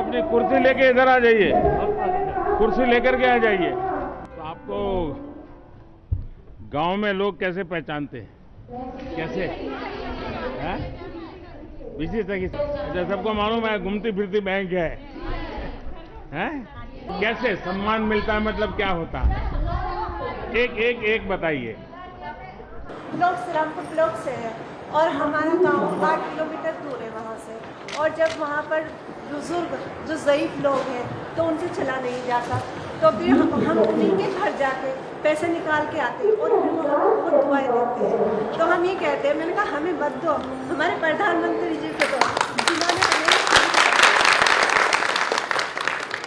अपनी कुर्सी लेके इधर आ जाइए, कुर्सी लेकर के आ जाइए। तो आपको गांव में लोग कैसे पहचानते हैं? कैसे हैं? इसी तरह अच्छा, सबको मालूम है घूमती फिरती बैंक है, हैं? कैसे सम्मान मिलता है, मतलब क्या होता है? एक बताइए। लोग श्रीरामपुर ब्लॉक से है और हमारा गांव 8 किलोमीटर दूर है वहाँ से। और जब वहाँ पर बुजुर्ग जो ज़ईफ लोग हैं तो उनसे चला नहीं जाता, तो फिर हम उन्हीं के घर जाके पैसे निकाल के आते हैं और फिर वो हमको खुद दुआएं देते हैं। तो हम ये कहते हैं, मैंने कहा हमें मत दो, हमारे प्रधानमंत्री जी को दो, जिन्होंने हमें।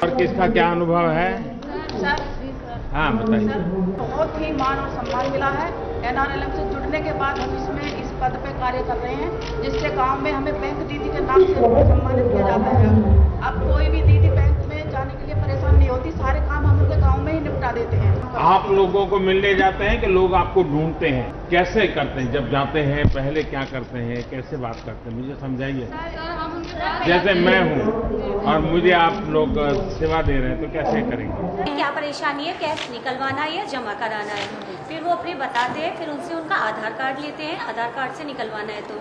और किसका क्या अनुभव है? सर, हाँ बताइए। बहुत ही मान और सम्मान मिला है। NRLM से जुड़ने के बाद हम इसमें इस पद पे कार्य कर रहे हैं, जिससे गांव में हमें बैंक दीदी के नाम से सम्मानित किया जाता है। अब कोई भी दीदी बैंक में जाने के लिए परेशान नहीं होती, सारे काम हम उनके गांव में ही निपटा देते हैं। आप लोगों को मिलने जाते हैं कि लोग आपको ढूंढते हैं? कैसे करते हैं? जब जाते हैं पहले क्या करते हैं, कैसे बात करते हैं, मुझे समझाइए। जैसे मैं हूँ और मुझे आप लोग सेवा दे रहे हैं तो कैसे करेंगे? क्या परेशानी है, कैश निकलवाना है या जमा कराना है, फिर वो अपने बताते हैं। फिर उनसे उनका आधार कार्ड लेते हैं, आधार कार्ड से निकलवाना है तो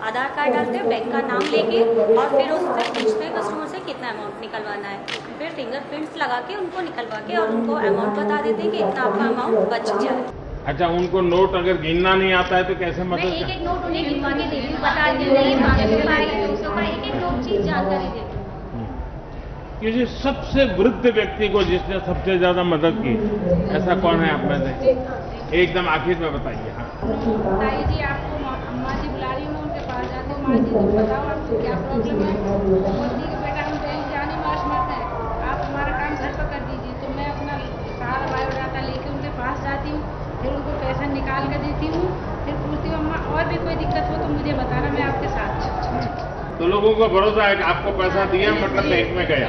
आधार कार्ड डालते हैं, बैंक का नाम लेके, और फिर उससे पूछते हैं कस्टमर से कितना अमाउंट निकलवाना है। फिर फिंगरप्रिंट्स लगा के उनको निकलवा के और उनको अमाउंट बता देते हैं कि इतना आपका अमाउंट बच जाए। अच्छा, उनको नोट अगर गिनना नहीं आता है तो कैसे मैं मदद? एक नोट उन्हें गिनवा के देती हूँ, बता देती हूँ, एक नोट चीज जानकारी देती हूँ। किसी सबसे वृद्ध व्यक्ति को जिसने सबसे ज्यादा मदद की, ऐसा कौन है आप में से? एकदम आखिर में बताइए। हाँ ताई जी, आपको अम्मा जी बुला रही हूँ, मैं उनके पास जाती हूँ। माँ जी तुम बताओ आपको क्या प्रॉब्लम है? बोलती है बेटा हम बैंक जाने में असमर्थ है, आप हमारा काम घर पर कर दीजिए। तो मैं अपना सारा बायोडाटा लेके उनके पास जाती हूँ, फिर उनको पैसा निकाल कर देती हूँ, फिर पूछती हूँ अम्मा और भी कोई दिक्कत हो तो मुझे बताना, मैं आपके साथ। तो लोगों को भरोसा है कि आपको पैसा दिया मतलब बैंक में गया।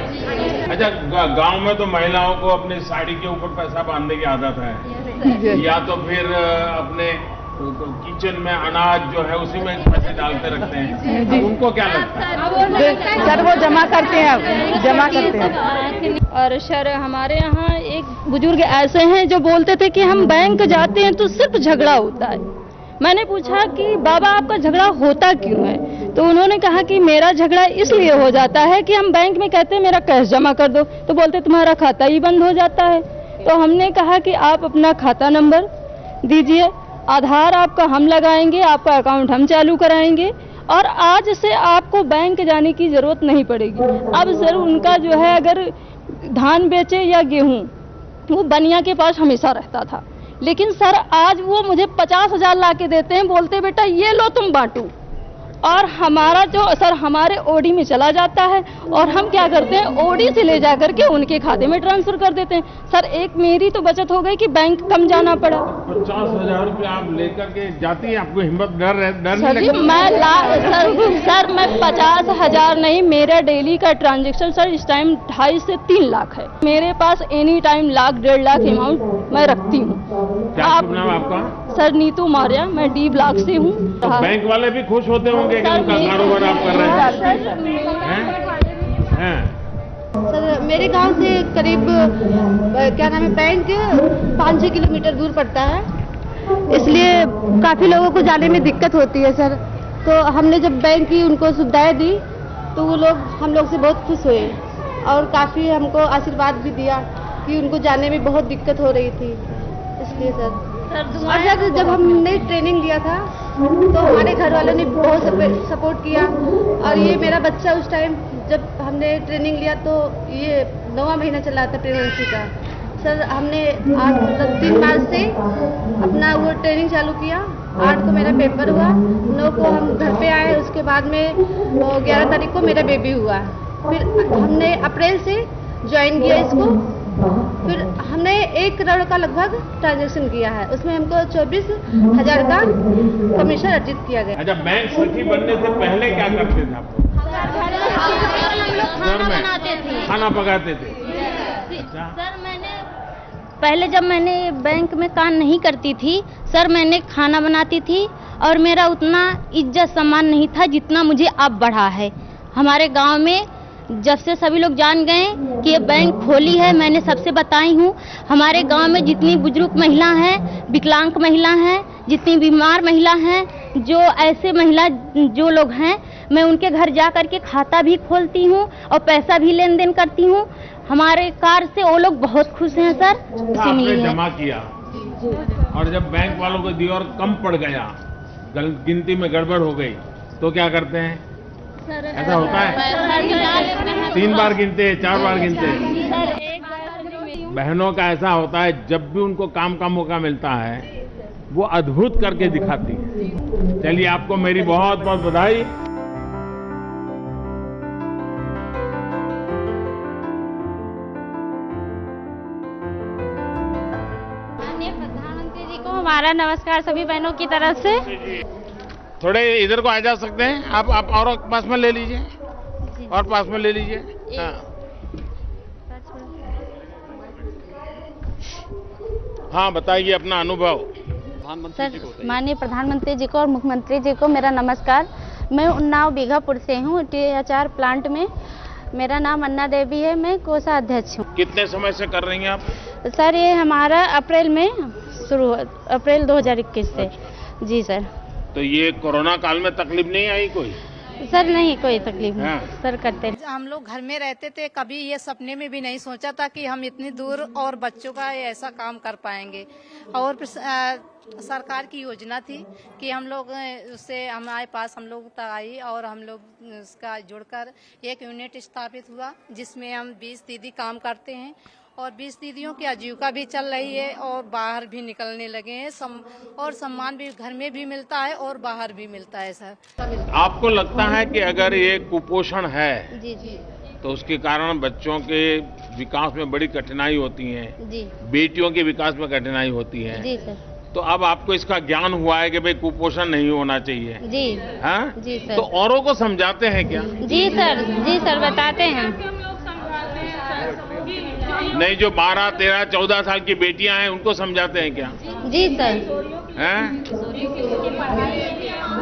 अच्छा, गांव में तो महिलाओं को अपनी साड़ी के ऊपर पैसा बांधने की आदत है, या तो फिर अपने किचन में अनाज जो है उसी में पैसे डालते रखते हैं। उनको क्या लगता है? सर वो जमा करते हैं। और सर हमारे यहाँ एक बुजुर्ग ऐसे हैं जो बोलते थे कि हम बैंक जाते हैं तो सिर्फ झगड़ा होता है। मैंने पूछा कि बाबा आपका झगड़ा होता क्यों है? तो उन्होंने कहा कि मेरा झगड़ा इसलिए हो जाता है कि हम बैंक में कहते हैं मेरा कैश जमा कर दो, तो बोलते तुम्हारा खाता ही बंद हो जाता है। तो हमने कहा कि आप अपना खाता नंबर दीजिए, आधार आपका हम लगाएंगे, आपका अकाउंट हम चालू कराएंगे और आज से आपको बैंक जाने की जरूरत नहीं पड़ेगी। अब सर उनका जो है अगर धान बेचे या गेहूं, वो बनिया के पास हमेशा रहता था, लेकिन सर आज वो मुझे 50,000 ला के देते हैं, बोलते बेटा ये लो तुम बांटो, और हमारा जो सर हमारे ओडी में चला जाता है और हम क्या करते हैं ओडी से ले जाकर के उनके खाते में ट्रांसफर कर देते हैं। सर एक मेरी तो बचत हो गई कि बैंक कम जाना पड़ा। 50,000 रुपये आप लेकर के जाती हैं, आपको हिम्मत डर सर जी सर मैं 50,000 नहीं, मेरा डेली का ट्रांजेक्शन सर इस टाइम 2.5 से 3 लाख है। मेरे पास एनी टाइम 1,00,000 1.5 लाख अमाउंट मैं रखती हूँ। आपका? सर नीतू मौर्य, मैं D ब्लॉक से हूँ। तो बैंक वाले भी खुश होते होंगे कि उनका कारोबार आप कर रहे हैं? सर मेरे गांव से करीब क्या नाम है बैंक 5-6 किलोमीटर दूर पड़ता है, इसलिए काफ़ी लोगों को जाने में दिक्कत होती है सर। तो हमने जब बैंक की उनको सुविधाएं दी तो वो लोग हम लोग से बहुत खुश हुए और काफ़ी हमको आशीर्वाद भी दिया कि उनको जाने में बहुत दिक्कत हो रही थी, इसलिए सर। और सर जब हमने ट्रेनिंग लिया था तो हमारे घर वालों ने बहुत सपोर्ट किया, और ये मेरा बच्चा उस टाइम जब हमने ट्रेनिंग लिया तो ये 9वां महीना चल रहा था प्रेगनेंसी का। सर हमने 3 मार्च से अपना वो ट्रेनिंग चालू किया, 8 को मेरा पेपर हुआ, 9 को हम घर पे आए, उसके बाद में 11 तारीख को मेरा बेबी हुआ। फिर हमने अप्रैल से ज्वाइन किया इसको, फिर हमने 1 करोड़ का लगभग ट्रांजैक्शन किया है, उसमें हमको 24,000 का कमीशन अर्जित किया गया। अच्छा, बैंक सखी बनने से पहले क्या करते थे आप? खाना पकाते थे। अच्छा। सर पहले जब मैंने बैंक में काम नहीं करती थी सर, मैंने खाना बनाती थी और मेरा उतना इज्जत सम्मान नहीं था जितना मुझे अब बढ़ा है। हमारे गांव में जब से सभी लोग जान गए कि ये बैंक खोली है, मैंने सबसे बताई हूँ। हमारे गांव में जितनी बुजुर्ग महिला हैं, विकलांग महिला हैं, जितनी बीमार महिला हैं, जो ऐसे महिला जो लोग हैं, मैं उनके घर जा कर के खाता भी खोलती हूँ और पैसा भी लेन देन करती हूँ। हमारे कार्ड से वो लोग बहुत खुश हैं सर। आपने जमा किया और जब बैंक वालों को दिया और कम पड़ गया, गिनती में गड़बड़ हो गई, तो क्या करते हैं? ऐसा होता है? 3 बार गिनते हैं, 4 बार गिनते हैं। बहनों का ऐसा होता है, जब भी उनको काम का मौका मिलता है वो अद्भुत करके दिखाती है। चलिए, आपको मेरी बहुत बहुत बधाई। माननीय प्रधानमंत्री जी को हमारा नमस्कार सभी बहनों की तरफ से। थोड़े इधर को आ जा सकते हैं आप और पास में ले लीजिए, और पास में ले लीजिए। हाँ, बताइए अपना अनुभव। सर, माननीय प्रधानमंत्री जी को और मुख्यमंत्री जी को मेरा नमस्कार। मैं उन्नाव बीघापुर से हूँ, THR प्लांट में। मेरा नाम अन्ना देवी है, मैं कोषाध्यक्ष हूँ। कितने समय से कर रही हैं आप? सर, ये हमारा अप्रैल में शुरू, अप्रैल 2021 से। जी सर। तो ये कोरोना काल में तकलीफ नहीं आई कोई? सर नहीं, कोई तकलीफ नहीं। हाँ। सर करते। हम लोग घर में रहते थे, कभी ये सपने में भी नहीं सोचा था कि हम इतनी दूर और बच्चों का ऐसा काम कर पाएंगे। और सरकार की योजना थी कि हम लोग उससे हमारे पास हम लोग तक आई और हम लोग उसका जुड़कर एक यूनिट स्थापित हुआ, जिसमें हम 20 दीदी काम करते हैं और 20 दीदियों की आजीविका भी चल रही है और बाहर भी निकलने लगे हैं। और सम्मान भी घर में भी मिलता है और बाहर भी मिलता है सर। आपको लगता है कि अगर ये कुपोषण है जी जी तो उसके कारण बच्चों के विकास में बड़ी कठिनाई होती है, जी बेटियों के विकास में कठिनाई होती है, जी सर। तो अब आपको इसका ज्ञान हुआ है कि भाई कुपोषण नहीं होना चाहिए? जी हाँ? जी सर। तो औरों को समझाते हैं क्या? जी सर बताते हैं। नहीं, जो 12, 13, 14 साल की बेटियां हैं उनको समझाते हैं क्या? जी सर। हैं?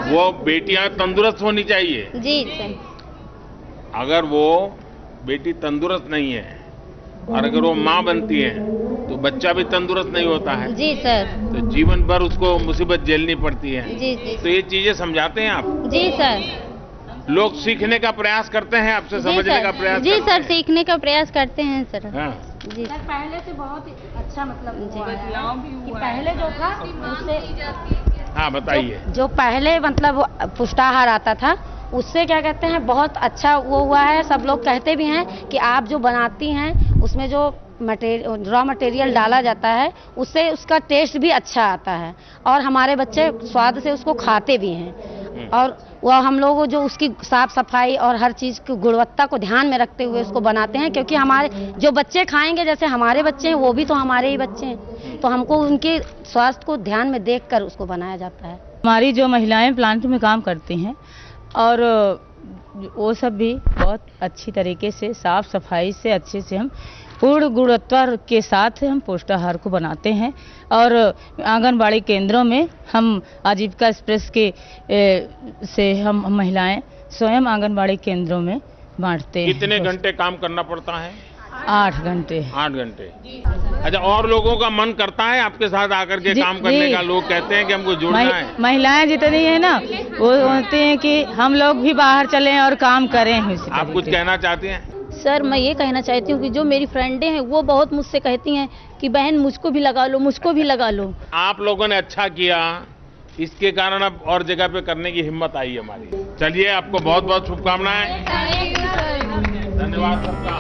वो बेटियां तंदुरुस्त होनी चाहिए। जी सर। अगर वो बेटी तंदुरुस्त नहीं है और अगर वो माँ बनती है तो बच्चा भी तंदुरुस्त नहीं होता है। जी सर। तो जीवन भर उसको मुसीबत झेलनी पड़ती है। जी जी तो ये चीजें समझाते हैं आप? जी सर। लोग सीखने का प्रयास करते हैं आपसे, समझने का प्रयास जी करते सर, हैं? सीखने का प्रयास करते हैं सर। हाँ। जी सर, पहले से बहुत अच्छा मतलब बदलाव भी हुआ है। पहले जो था उससे, हाँ बताइए। जो पहले मतलब पुष्टाहार आता था उससे क्या कहते हैं बहुत अच्छा वो हुआ है। सब लोग कहते भी हैं कि आप जो बनाती हैं उसमें जो रॉ मटेरियल डाला जाता है उससे उसका टेस्ट भी अच्छा आता है और हमारे बच्चे स्वाद से उसको खाते भी हैं। और वह हम लोग जो उसकी साफ सफाई और हर चीज़ की गुणवत्ता को ध्यान में रखते हुए उसको बनाते हैं, क्योंकि हमारे जो बच्चे खाएंगे, जैसे हमारे बच्चे हैं वो भी तो हमारे ही बच्चे हैं, तो हमको उनके स्वास्थ्य को ध्यान में देखकर उसको बनाया जाता है। हमारी जो महिलाएं प्लांट में काम करती हैं और वो सब भी बहुत अच्छी तरीके से साफ सफाई से अच्छे से हम पूर्ण गुणवत्ता के साथ हम पोषाहार को बनाते हैं। और आंगनबाड़ी केंद्रों में हम आजीविका एक्सप्रेस के से हम महिलाएं स्वयं आंगनबाड़ी केंद्रों में बांटते हैं। कितने घंटे काम करना पड़ता है? 8 घंटे। 8 घंटे। अच्छा, और लोगों का मन करता है आपके साथ आकर के काम करने का? लोग कहते हैं कि हमको जुड़ना है। महिलाएं जितनी है ना वो होती हैं कि हम लोग भी बाहर चलें और काम करें। आप कुछ कहना चाहते हैं? सर, मैं ये कहना चाहती हूँ कि जो मेरी फ्रेंडें हैं वो बहुत मुझसे कहती हैं कि बहन मुझको भी लगा लो, मुझको भी लगा लो। आप लोगों ने अच्छा किया, इसके कारण अब और जगह पे करने की हिम्मत आई हमारी। चलिए, आपको बहुत बहुत शुभकामनाएं। धन्यवाद सबका।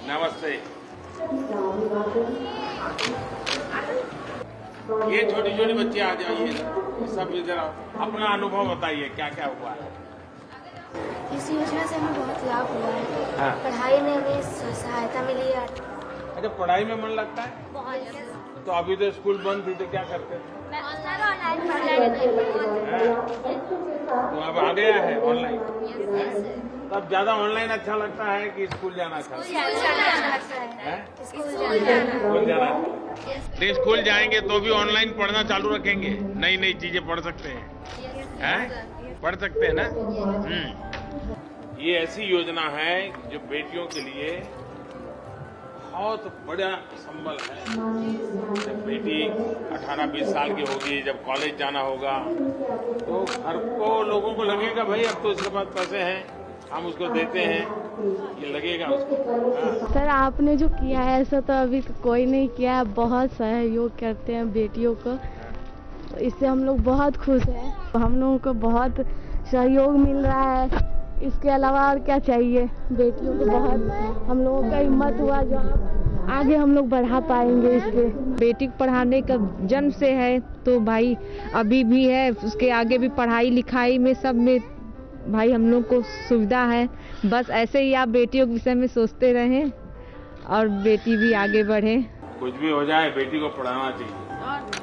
नमस्ते। ये छोटी छोटी बच्ची आ जाइए, सब इधर आओ। अपना अनुभव बताइए, क्या क्या हुआ है? इस योजना से हमें बहुत लाभ हुआ है। हाँ। पढ़ाई में हमें सहायता मिली है। अच्छा, पढ़ाई में मन लगता है? तो अभी तो स्कूल बंद थी, तो क्या करते थे? तो अब आ गया है ऑनलाइन। तो अब ज्यादा ऑनलाइन अच्छा लगता है कि स्कूल जाना अच्छा लगता है? स्कूल जाना खुल जाना नहीं, स्कूल जाएंगे तो भी ऑनलाइन पढ़ना चालू रखेंगे, नई नई चीजें पढ़ सकते हैं, पढ़ सकते हैं ना। ये ऐसी योजना है जो बेटियों के लिए बहुत बड़ा संबल है। जब बेटी 18-20 साल की होगी, जब कॉलेज जाना होगा, तो हर को लोगों को लगेगा भाई अब तो इसके पास पैसे हैं, हम उसको देते हैं, ये लगेगा उसको। सर आपने जो किया है ऐसा तो अभी कोई नहीं किया है, बहुत सहयोग करते हैं बेटियों को, इससे हम लोग बहुत खुश हैं। हम लोगों को बहुत सहयोग मिल रहा है, इसके अलावा और क्या चाहिए। बेटियों को बहुत हम लोगों का हिम्मत हुआ जो आगे हम लोग बढ़ा पाएंगे। इसके बेटी को पढ़ाने का जन्म से है तो भाई अभी भी है, उसके आगे भी पढ़ाई लिखाई में सब में भाई हम लोग को सुविधा है। बस ऐसे ही आप बेटियों के विषय में सोचते रहें और बेटी भी आगे बढ़े। कुछ भी हो जाए बेटी को पढ़ाना चाहिए।